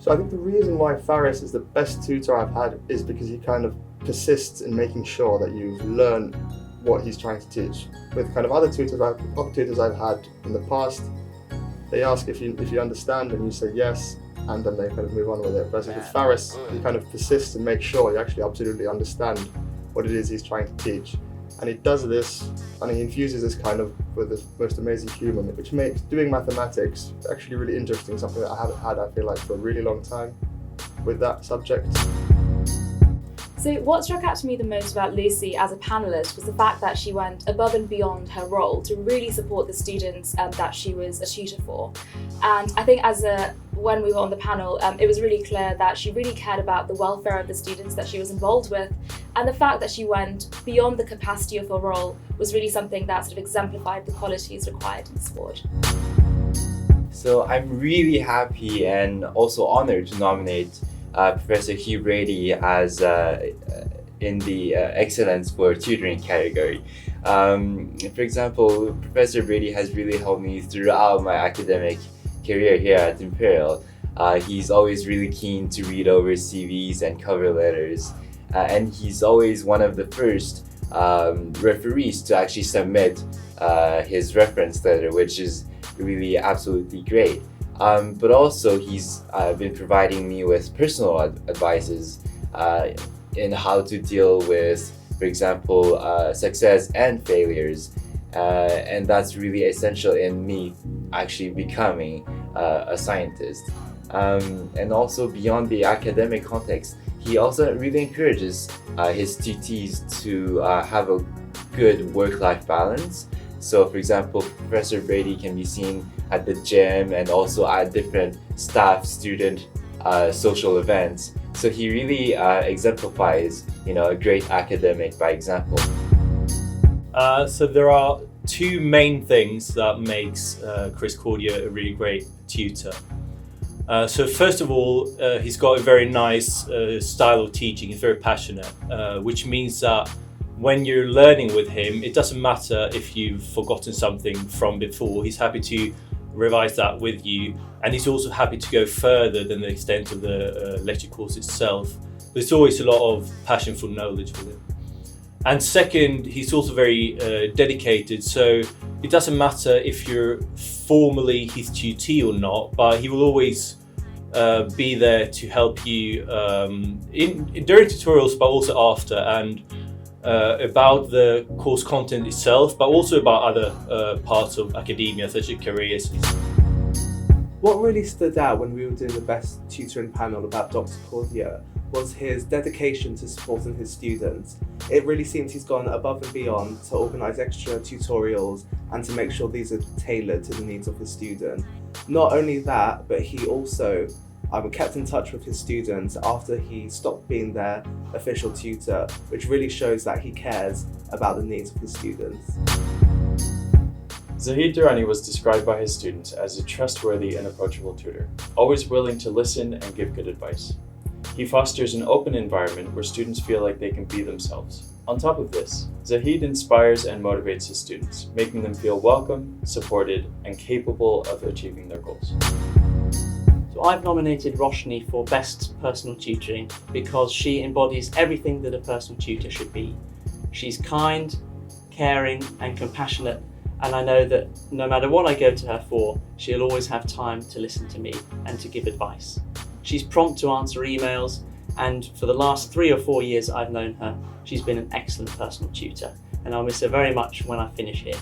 So I think the reason why Faris is the best tutor I've had is because he kind of persists in making sure that you've learned what he's trying to teach. With kind of other tutors I've had in the past, they ask if you understand and you say yes, and then they kind of move on with it. Whereas with Faris, he kind of persists and makes sure you actually absolutely understand what it is he's trying to teach. And he does this, and he infuses this kind of with this most amazing humour, which makes doing mathematics actually really interesting, something that I haven't had, I feel like, for a really long time with that subject. So what struck out to me the most about Lucy as a panellist was the fact that she went above and beyond her role to really support the students that she was a tutor for. And I think when we were on the panel, it was really clear that she really cared about the welfare of the students that she was involved with, and the fact that she went beyond the capacity of her role was really something that sort of exemplified the qualities required in sport. So I'm really happy and also honoured to nominate Professor Hugh Brady as in the Excellence for Tutoring category. For example, Professor Brady has really helped me throughout my academic career here at Imperial. He's always really keen to read over CVs and cover letters, and he's always one of the first referees to actually submit his reference letter, which is really absolutely great. But also he's been providing me with personal advices in how to deal with, for example, success and failures. And that's really essential in me actually becoming a scientist. And also beyond the academic context, he also really encourages his tutees to have a good work-life balance. So for example, Professor Brady can be seen at the gym and also at different staff, student, social events. So he really exemplifies, a great academic by example. So there are two main things that makes Chris Cordier a really great tutor. So first of all, he's got a very nice style of teaching. He's very passionate, which means that when you're learning with him, it doesn't matter if you've forgotten something from before. He's happy to revise that with you, and he's also happy to go further than the extent of the lecture course itself. There's always a lot of passion for knowledge with him. And second, he's also very dedicated, so it doesn't matter if you're formally his tutee or not, but he will always be there to help you during tutorials, but also after, and about the course content itself, but also about other parts of academia, such as careers. What really stood out when we were doing the best tutoring panel about Dr. Cordier was his dedication to supporting his students. It really seems he's gone above and beyond to organise extra tutorials and to make sure these are tailored to the needs of his student. Not only that, but he also kept in touch with his students after he stopped being their official tutor, which really shows that he cares about the needs of his students. Zahid Durrani was described by his students as a trustworthy and approachable tutor, always willing to listen and give good advice. He fosters an open environment where students feel like they can be themselves. On top of this, Zahid inspires and motivates his students, making them feel welcome, supported, and capable of achieving their goals. So I've nominated Roshni for Best Personal Tutoring because she embodies everything that a personal tutor should be. She's kind, caring, and compassionate, and I know that no matter what I go to her for, she'll always have time to listen to me and to give advice. She's prompt to answer emails, and for the last 3 or 4 years I've known her, she's been an excellent personal tutor, and I'll miss her very much when I finish here.